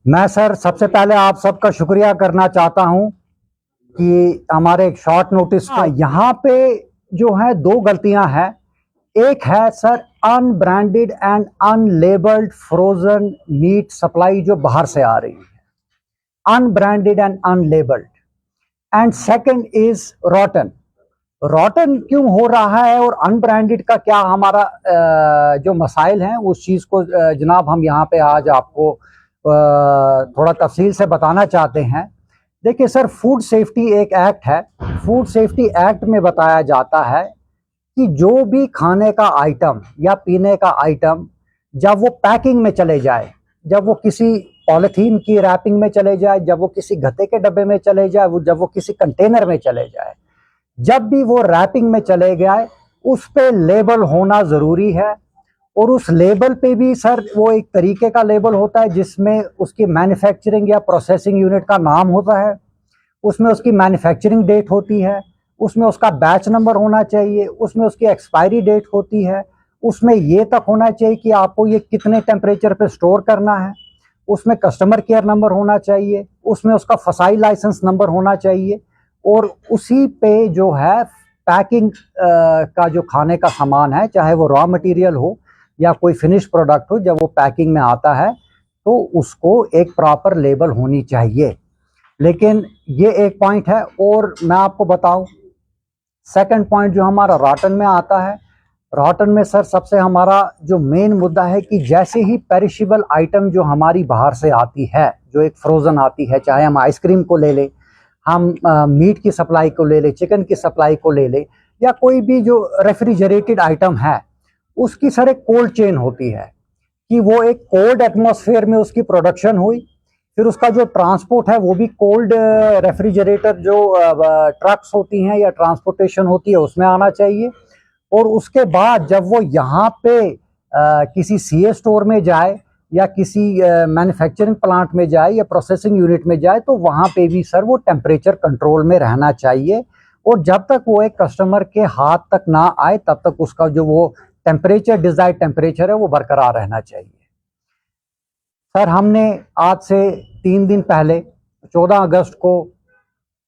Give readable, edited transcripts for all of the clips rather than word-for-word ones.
मैं सर सबसे पहले आप सबका शुक्रिया करना चाहता हूं कि हमारे एक शॉर्ट नोटिस यहाँ पे जो है दो गलतियां हैं। एक है sir unbranded and unlabelled frozen meat supply जो बाहर से आ रही है, unbranded and unlabelled. And second is रॉटन। रॉटन क्यों हो रहा है और अनब्रांडेड का क्या हमारा जो मसाइल हैं उस चीज़ को जनाब हम यहाँ पे आज आपको थोड़ा तफसील से बताना चाहते हैं। देखिए सर, फूड सेफ्टी एक एक्ट है। फूड सेफ्टी एक्ट में बताया जाता है कि जो भी खाने का आइटम या पीने का आइटम जब वो पैकिंग में चले जाए, जब वो किसी पॉलिथीन की रैपिंग में चले जाए, जब वो किसी गत्ते के डब्बे में चले जाए, वो जब वो किसी कंटेनर में चले जाए, जब भी वो रैपिंग में चले गए उस पे लेबल होना ज़रूरी है। और उस लेबल पे भी सर वो एक तरीके का लेबल होता है जिसमें उसकी मैन्युफैक्चरिंग या प्रोसेसिंग यूनिट का नाम होता है, उसमें उसकी मैन्युफैक्चरिंग डेट होती है, उसमें उसका बैच नंबर होना चाहिए, उसमें उसकी एक्सपायरी डेट होती है, उसमें ये तक होना चाहिए कि आपको ये कितने टेम्परेचर पे स्टोर करना है, उसमें कस्टमर केयर नंबर होना चाहिए, उसमें उसका फसाई लाइसेंस नंबर होना चाहिए। और उसी पे जो है पैकिंग का जो खाने का सामान है, चाहे वो रॉ मटेरियल हो या कोई फिनिश प्रोडक्ट हो, जब वो पैकिंग में आता है तो उसको एक प्रॉपर लेबल होनी चाहिए। लेकिन ये एक पॉइंट है। और मैं आपको बताऊं, सेकंड पॉइंट जो हमारा रॉटन में आता है, रॉटन में सर सबसे हमारा जो मेन मुद्दा है कि जैसे ही पेरिशेबल आइटम जो हमारी बाहर से आती है, जो एक फ्रोज़न आती है, चाहे हम आइसक्रीम को ले लें, हम मीट की सप्लाई को ले लें, चिकन की सप्लाई को ले लें, या कोई भी जो रेफ्रिजरेटेड आइटम है, उसकी सर एक कोल्ड चेन होती है कि वो एक कोल्ड एटमॉस्फेयर में उसकी प्रोडक्शन हुई, फिर उसका जो ट्रांसपोर्ट है वो भी कोल्ड रेफ्रिजरेटर जो ट्रक्स होती हैं या ट्रांसपोर्टेशन होती है उसमें आना चाहिए। और उसके बाद जब वो यहाँ पे किसी सीए स्टोर में जाए या किसी मैन्युफैक्चरिंग प्लांट में जाए या प्रोसेसिंग यूनिट में जाए तो वहाँ पे भी सर वो टेम्परेचर कंट्रोल में रहना चाहिए। और जब तक वो एक कस्टमर के हाथ तक ना आए तब तक उसका जो वो टेम्परेचर, डिजायर्ड टेम्परेचर है, वो बरकरार रहना चाहिए। सर हमने आज से 3 दिन पहले 14 अगस्त को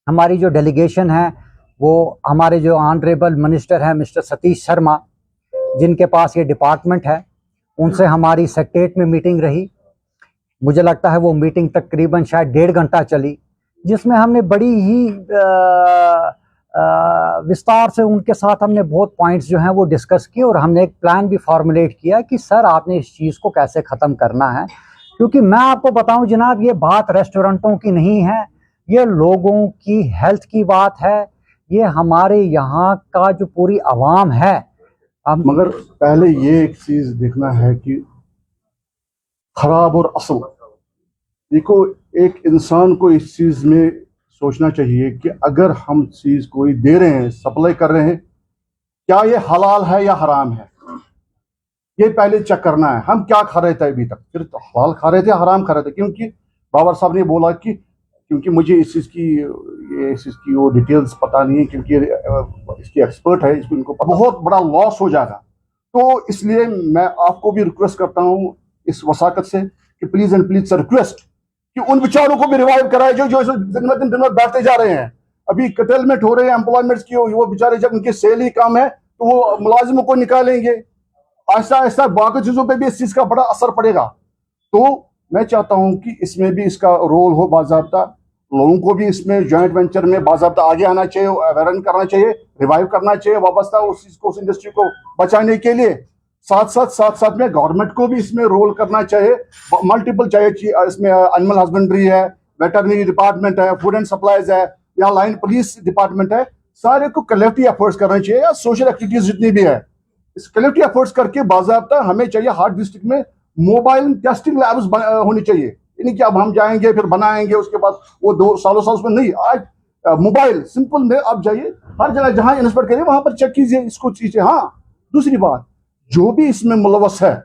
हमारी जो डेलीगेशन है वो हमारे जो ऑनरेबल मिनिस्टर हैं मिस्टर सतीश शर्मा, जिनके पास ये डिपार्टमेंट है, उनसे हमारी सेक्रेटरीट में मीटिंग रही। मुझे लगता है वो मीटिंग तकरीबन शायद 1.5 घंटा चली, जिसमें हमने बड़ी ही विस्तार से उनके साथ हमने बहुत पॉइंट्स जो हैं वो डिस्कस किए। और हमने एक प्लान भी फॉर्मुलेट किया कि सर आपने इस चीज़ को कैसे ख़त्म करना है। क्योंकि मैं आपको बताऊं जनाब, ये बात रेस्टोरेंटों की नहीं है, ये लोगों की हेल्थ की बात है, ये हमारे यहाँ का जो पूरी आवाम है। मगर पहले ये एक चीज देखना है कि खराब और असल, देखो एक इंसान को इस चीज में सोचना चाहिए कि अगर हम चीज कोई दे रहे हैं, सप्लाई कर रहे हैं, क्या ये हलाल है या हराम है, ये पहले चेक करना है। हम क्या खा रहे थे अभी तक, फिर तो हलाल खा रहे थे, हराम खा रहे थे। क्योंकि बाबर साहब ने बोला कि क्योंकि मुझे इस चीज़ की वो डिटेल्स पता नहीं है, क्योंकि इसकी एक्सपर्ट है, इसको इनको बहुत बड़ा लॉस हो जाएगा। तो इसलिए मैं आपको भी रिक्वेस्ट करता हूँ इस वसाकत से कि please and please sir request कि उन बेचारों को भी रिवाइव कराए जो दिन में बैठते जा रहे हैं। अभी कटेलमेंट हो रहे हैं एम्प्लॉयमेंट की, वो बेचारे जब उनकी सेल ही कम है तो वो मुलाजिमों को निकालेंगे। ऐसा ऐसा बाकी चीजों पे भी इस चीज का बड़ा असर पड़ेगा। तो मैं चाहता हूं कि इसमें भी इसका रोल हो बाज़ाब्ता, लोगों को भी इसमें जॉइंट वेंचर में बाज़ाब्ता आगे आना चाहिए, अवेयरनेस करना चाहिए, रिवाइव करना चाहिए वाबस्ता उस चीज को, उस इंडस्ट्री को बचाने के लिए। साथ में गवर्नमेंट को भी इसमें रोल करना चाहिए, मल्टीपल चाहिए। इसमें एनिमल हस्बेंड्री है, वेटरनरी डिपार्टमेंट है, फूड एंड सप्लाईज है, या लाइन पुलिस डिपार्टमेंट है, सारे को कलेक्टिव एफर्ट्स करना चाहिए, या सोशल एक्टिविटीज जितनी भी है इस कलेक्टिव एफर्ट्स करके बाज़ाब्ता हमें चाहिए हर डिस्ट्रिक्ट में मोबाइल टेस्टिंग लैब्स होनी चाहिए। यानी कि अब हम जाएंगे फिर बनाएंगे, उसके बाद वो 2 सालों उसमें नहीं। आज मोबाइल सिंपल में आप जाइए, हर जगह जहां इंस्पेक्ट करिए वहां पर चेक कीजिए इसको चीजें। हाँ, दूसरी बात, जो भी इसमें मुलवस है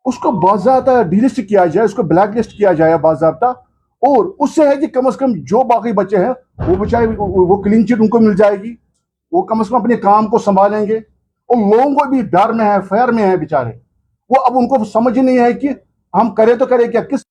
उसको बाज़ाब्ता डिलिस्ट किया जाए, उसको ब्लैक लिस्ट किया जाए बाज़ाब्ता। और उससे है कि कम से कम जो बाकी बच्चे हैं वो बचाए, वो क्लीन चिट उनको मिल जाएगी, वो कम से कम अपने काम को संभालेंगे। और लोगों को भी डर में है, फेयर में है बेचारे, वो अब उनको समझ ही नहीं है कि हम करें तो करें क्या, किस